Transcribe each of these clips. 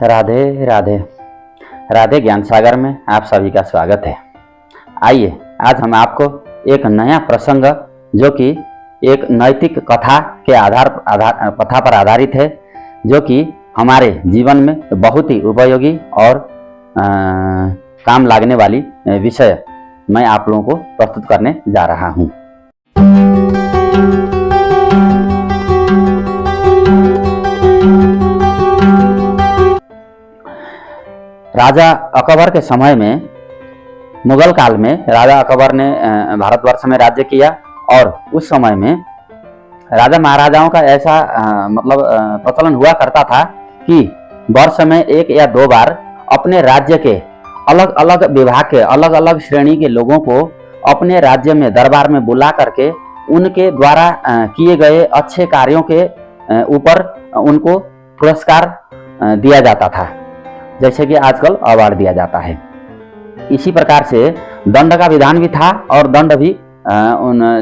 राधे राधे। राधे ज्ञान सागर में आप सभी का स्वागत है। आइए आज हम आपको एक नया प्रसंग जो कि एक नैतिक कथा के कथा पर आधारित है, जो कि हमारे जीवन में बहुत ही उपयोगी और काम लगने वाली विषय मैं आप लोगों को प्रस्तुत करने जा रहा हूँ। राजा अकबर के समय में, मुगल काल में राजा अकबर ने भारतवर्ष में राज्य किया और उस समय में राजा महाराजाओं का ऐसा प्रचलन हुआ करता था कि वर्ष में एक या दो बार अपने राज्य के अलग अलग विभाग के अलग अलग श्रेणी के लोगों को अपने राज्य में दरबार में बुला करके उनके द्वारा किए गए अच्छे कार्यों के ऊपर उनको पुरस्कार दिया जाता था, जैसे कि आजकल अवार्ड दिया जाता है। इसी प्रकार से दंड का विधान भी था और दंड भी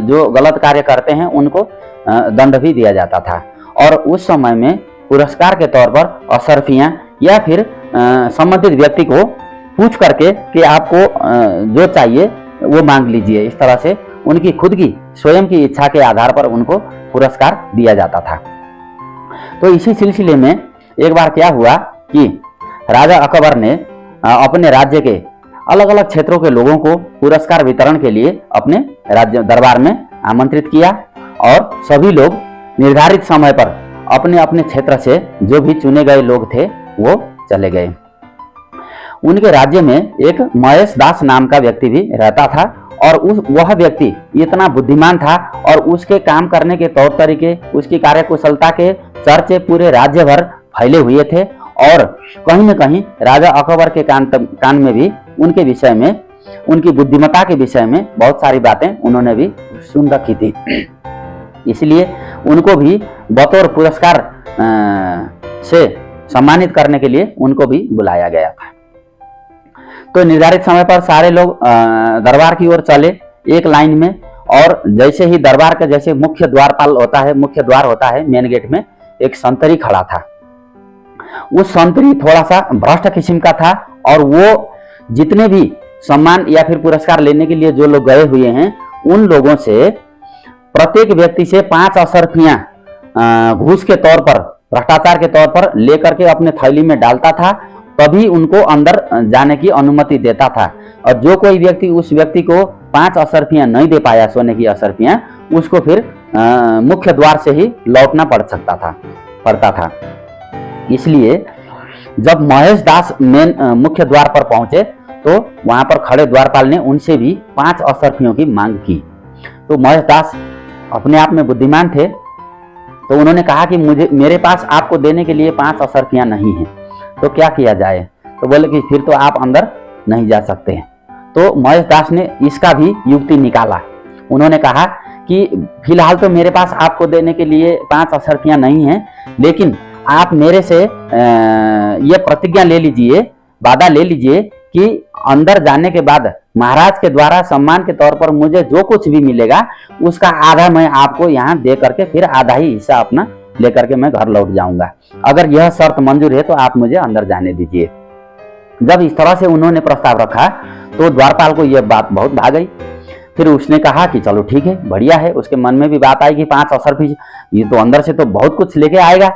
जो गलत कार्य करते हैं उनको दंड भी दिया जाता था। और उस समय में पुरस्कार के तौर पर अशर्फियां या फिर संबंधित व्यक्ति को पूछ करके कि आपको जो चाहिए वो मांग लीजिए, इस तरह से उनकी खुद की स्वयं की इच्छा के आधार पर उनको पुरस्कार दिया जाता था। तो इसी सिलसिले में एक बार क्या हुआ कि राजा अकबर ने अपने राज्य के अलग अलग क्षेत्रों के लोगों को पुरस्कार वितरण के लिए अपने राज्य दरबार में आमंत्रित किया और सभी लोग निर्धारित समय पर अपने अपने क्षेत्र से जो भी चुने गए लोग थे वो चले गए। उनके राज्य में एक महेश दास नाम का व्यक्ति भी रहता था और वह व्यक्ति इतना बुद्धिमान था और उसके काम करने के तौर तरीके, उसकी कार्यकुशलता के चर्चे पूरे राज्य भर फैले हुए थे और कहीं न कहीं राजा अकबर के कान में भी उनके विषय में, उनकी बुद्धिमत्ता के विषय में बहुत सारी बातें उन्होंने भी सुन रखी थी। इसलिए उनको भी बतौर पुरस्कार से सम्मानित करने के लिए उनको भी बुलाया गया था। तो निर्धारित समय पर सारे लोग दरबार की ओर चले एक लाइन में, और जैसे ही दरबार का जैसे मुख्य द्वार होता है मेन गेट में, एक संतरी खड़ा था। उस संतरी थोड़ा सा भ्रष्ट किस्म का था और वो जितने भी सम्मान या फिर पुरस्कार लेने के लिए जो लोग गए हुए हैं उन लोगों से प्रत्येक व्यक्ति से 5 अशर्फियां घूस के तौर पर, भ्रष्टाचार के तौर पर लेकर के अपने थैली में डालता था, तभी उनको अंदर जाने की अनुमति देता था। और जो कोई व्यक्ति उस व्यक्ति को 5 अशर्फियां नहीं दे पाया, सोने की अशर्फियां, उसको फिर मुख्य द्वार से ही लौटना पड़ता था। इसलिए जब महेश दास मेन मुख्य द्वार पर पहुंचे तो वहां पर खड़े द्वारपाल ने उनसे भी 5 अशर्फियों की मांग की। तो महेश दास अपने आप में बुद्धिमान थे, तो उन्होंने कहा कि मेरे पास आपको देने के लिए 5 अशर्फियां नहीं है, तो क्या किया जाए। तो बोले कि फिर तो आप अंदर नहीं जा सकते हैं। तो महेश दास ने इसका भी युक्ति निकाला। उन्होंने कहा कि फिलहाल तो मेरे पास आपको देने के लिए 5 अशर्फियां नहीं है, लेकिन आप मेरे से ये प्रतिज्ञा ले लीजिए, वादा ले लीजिए कि अंदर जाने के बाद महाराज के द्वारा सम्मान के तौर पर मुझे जो कुछ भी मिलेगा उसका आधा मैं आपको यहाँ दे करके फिर आधा ही हिस्सा अपना लेकर के मैं घर लौट जाऊंगा। अगर यह शर्त मंजूर है तो आप मुझे अंदर जाने दीजिए। जब इस तरह से उन्होंने प्रस्ताव रखा तो द्वारपाल को यह बात बहुत भा गई। फिर उसने कहा कि चलो ठीक है, बढ़िया है। उसके मन में भी बात आई कि 5 अशर्फी, ये तो अंदर से तो बहुत कुछ लेके आएगा,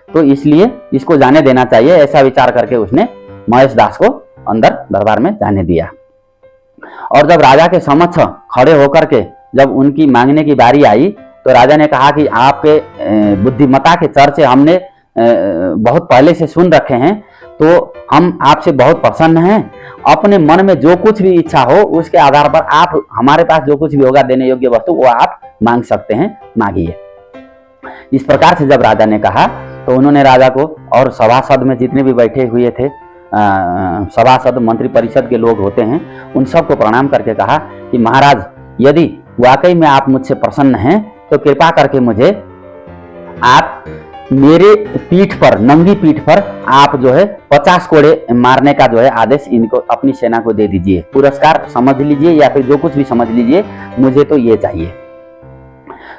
तो इसलिए इसको जाने देना चाहिए। ऐसा विचार करके उसने महेश दास को अंदर दरबार में जाने दिया। और जब राजा के समक्ष खड़े होकर के जब उनकी मांगने की बारी आई तो राजा ने कहा कि आपके बुद्धिमत्ता के चर्चे हमने बहुत पहले से सुन रखे हैं, तो हम आपसे बहुत प्रसन्न हैं। अपने मन में जो कुछ भी इच्छा हो उसके आधार पर आप हमारे पास जो कुछ भी होगा देने योग्य वस्तु वो आप मांग सकते हैं, मांगिए। इस प्रकार से जब राजा ने कहा तो उन्होंने राजा को और सभासद में जितने भी बैठे हुए थे, सभासद मंत्री परिषद के लोग होते हैं, उन सबको प्रणाम करके कहा कि महाराज, यदि वाकई में आप मुझसे प्रसन्न हैं तो कृपा करके मुझे आप मेरे पीठ पर, नंगी पीठ पर आप जो है 50 कोड़े मारने का जो है आदेश इनको, अपनी सेना को दे दीजिए। पुरस्कार समझ लीजिए या फिर जो कुछ भी समझ लीजिए, मुझे तो ये चाहिए।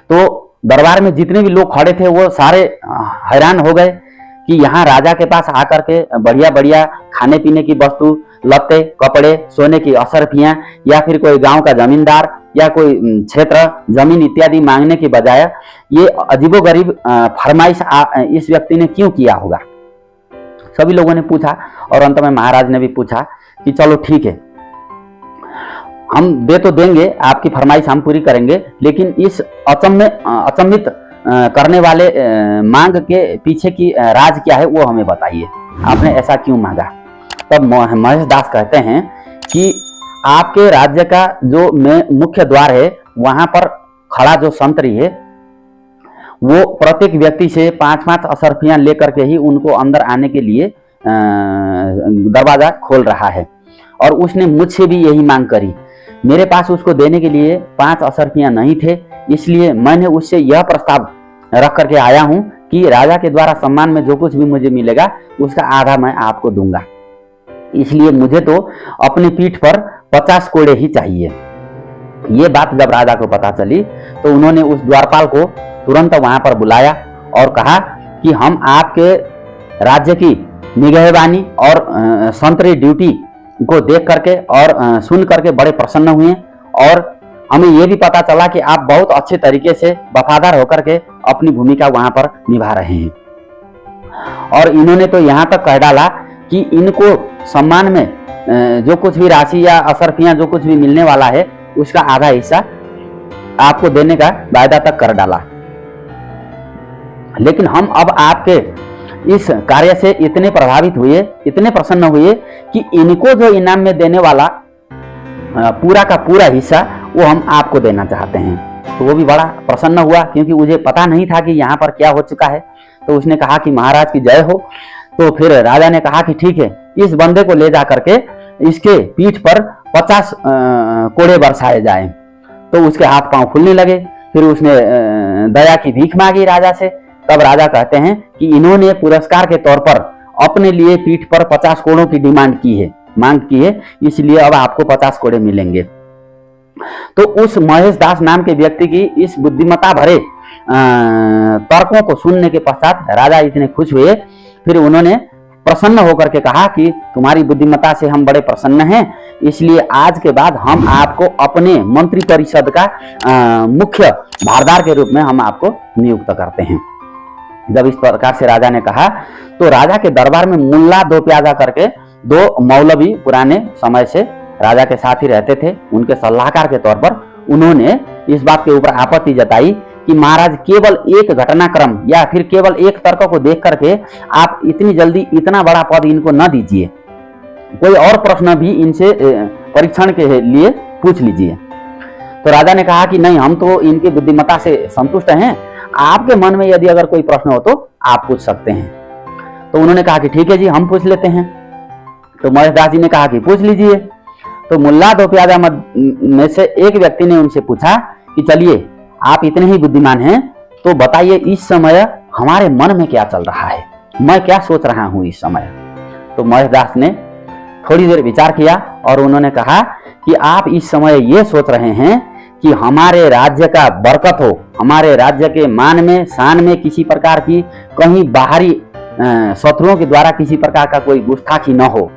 तो दरबार में जितने भी लोग खड़े थे वो सारे हैरान हो गए कि यहाँ राजा के पास आकर के बढ़िया बढ़िया खाने पीने की वस्तु, लत्ते, कपड़े, सोने की असरफियां या फिर कोई गांव का जमींदार या कोई क्षेत्र, जमीन इत्यादि मांगने की बजाय ये अजीबोगरीब फरमाइश इस व्यक्ति ने क्यों किया होगा? सभी लोगों ने पूछा और अंत में महाराज ने भी पूछा कि चलो ठीक है, हम दे तो देंगे, आपकी फरमाइश हम पूरी करेंगे, लेकिन इस अचंभित करने वाले मांग के पीछे की राज क्या है वो हमें बताइए, आपने ऐसा क्यों मांगा? तब महेश दास कहते हैं कि आपके राज्य का जो मुख्य द्वार है वहां पर खड़ा जो संतरी है वो प्रत्येक व्यक्ति से 5-5 असरफियां लेकर के ही उनको अंदर आने के लिए दरवाजा खोल रहा है, और उसने मुझसे भी यही मांग करी। मेरे पास उसको देने के लिए 5 असरफियां नहीं थे, इसलिए मैंने उससे यह प्रस्ताव रख करके आया हूं कि राजा के द्वारा सम्मान में जो कुछ भी मुझे मिलेगा उसका आधा मैं आपको दूंगा, इसलिए मुझे तो अपनी पीठ पर 50 कोड़े ही चाहिए। ये बात जब राजा को पता चली तो उन्होंने उस द्वारपाल को तुरंत वहां पर बुलाया और कहा कि हम आपके राज्य की निगहबानी और संतरी ड्यूटी को देख करके और सुन करके बड़े प्रसन्न हुए, और हमें यह भी पता चला कि आप बहुत अच्छे तरीके से वफादार होकर के अपनी भूमिका वहां पर निभा रहे हैं। और इन्होंने तो यहाँ तक कह डाला कि इनको सम्मान में जो कुछ भी राशि या असरफियां जो कुछ भी मिलने वाला है उसका आधा हिस्सा आपको देने का वायदा तक कर डाला। लेकिन हम अब आपके इस कार्य से इतने प्रभावित हुए, इतने प्रसन्न हुए कि इनको जो इनाम में देने वाला पूरा का पूरा हिस्सा वो हम आपको देना चाहते हैं। तो वो भी बड़ा प्रसन्न हुआ, क्योंकि मुझे पता नहीं था कि यहाँ पर क्या हो चुका है। तो उसने कहा कि महाराज की जय हो। तो फिर राजा ने कहा कि ठीक है, इस बंदे को ले जा करके इसके पीठ पर 50 कोड़े बरसाए जाए। तो उसके हाथ पांव खुलने लगे। फिर उसने दया की भीख मांगी राजा से। तब राजा कहते हैं कि इन्होंने पुरस्कार के तौर पर अपने लिए पीठ पर 50 कोड़ों की मांग की है, इसलिए अब आपको 50 कोड़े मिलेंगे। तो उस महेश दास नाम के व्यक्ति की इस बुद्धिमत्ता भरे तर्कों को सुनने के पश्चात राजा इतने खुश हुए, फिर उन्होंने प्रसन्न होकर के कहा कि तुम्हारी बुद्धिमत्ता से हम बड़े प्रसन्न हैं, इसलिए आज के बाद हम आपको अपने मंत्री परिषद का मुख्य भारदार के रूप में हम आपको नियुक्त करते हैं। जब इस प्रकार से राजा ने कहा तो राजा के दरबार में मुल्ला दो प्याजा करके 2 मौलवी पुराने समय से राजा के साथ ही रहते थे, उनके सलाहकार के तौर पर उन्होंने इस बात के ऊपर आपत्ति जताई कि महाराज केवल एक घटनाक्रम या फिर केवल एक तर्क को देख करके आप इतनी जल्दी इतना बड़ा पद इनको न दीजिए, कोई और प्रश्न भी इनसे परीक्षण के लिए पूछ लीजिए। तो राजा ने कहा कि नहीं, हम तो इनकी बुद्धिमत्ता से संतुष्ट हैं, आपके मन में यदि अगर कोई प्रश्न हो तो आप पूछ सकते हैं। तो उन्होंने कहा कि ठीक है जी, हम पूछ लेते हैं। तो महेश दास जी ने कहा कि पूछ लीजिए। तो मुल्ला दो प्याजा में से एक व्यक्ति ने उनसे पूछा कि चलिए, आप इतने ही बुद्धिमान हैं तो बताइए इस समय हमारे मन में क्या चल रहा है, मैं क्या सोच रहा हूं इस समय। तो महेश दास ने थोड़ी देर विचार किया और उन्होंने कहा कि आप इस समय ये सोच रहे हैं कि हमारे राज्य का बरकत हो, हमारे राज्य के मान में शान में किसी प्रकार की कहीं बाहरी शत्रुओं के द्वारा किसी प्रकार का कोई गुस्ताखी न हो,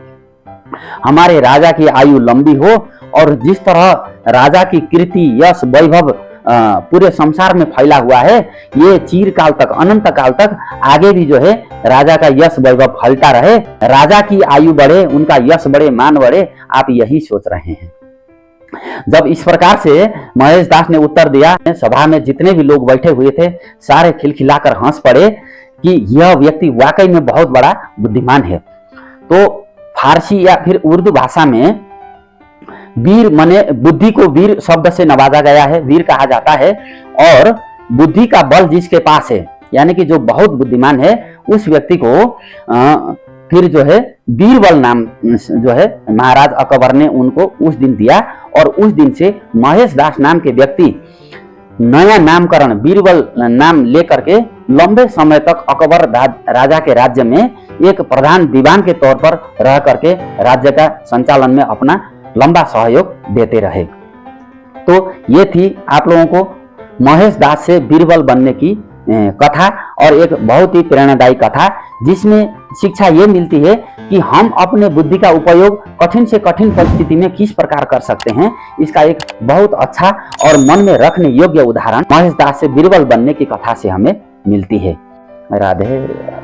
हमारे राजा की आयु लंबी हो, और जिस तरह राजा की कीर्ति यश वैभव पूरे संसार में फैला हुआ है, ये चिरकाल तक, अनंत काल तक आगे भी जो है राजा का यश वैभव फैलता रहे, राजा की आयु बढ़े, उनका यश बढ़े, मान बढ़े, आप यही सोच रहे हैं। जब इस प्रकार से महेश दास ने उत्तर दिया, सभा में जितने भी लोग बैठे हुए थे सारे खिलखिलाकर हंस पड़े कि यह व्यक्ति वाकई में बहुत बड़ा बुद्धिमान है। तो फारसी या फिर उर्दू भाषा में वीर माने बुद्धि को वीर शब्द से नवाजा गया है, वीर कहा जाता है, और बुद्धि का बल जिसके पास है, यानी कि जो बहुत बुद्धिमान है, उस व्यक्ति को फिर जो है बीरबल नाम जो है महाराज अकबर ने उनको उस दिन दिया, और उस दिन से महेश दास नाम के व्यक्ति नया नामकरण बीरबल नाम लेकर के लंबे समय तक अकबर राजा के राज्य में एक प्रधान दीवान के तौर पर रह करके राज्य का संचालन में अपना लंबा सहयोग देते रहे। तो ये थी आप लोगों को महेश दास से बीरबल बनने की कथा और एक बहुत ही प्रेरणादायी कथा, जिसमें शिक्षा ये मिलती है कि हम अपने बुद्धि का उपयोग कठिन से कठिन परिस्थिति में किस प्रकार कर सकते हैं। इसका एक बहुत अच्छा और मन में रखने योग्य उदाहरण महेश दास से बीरबल बनने की कथा से हमें मिलती है। राधे।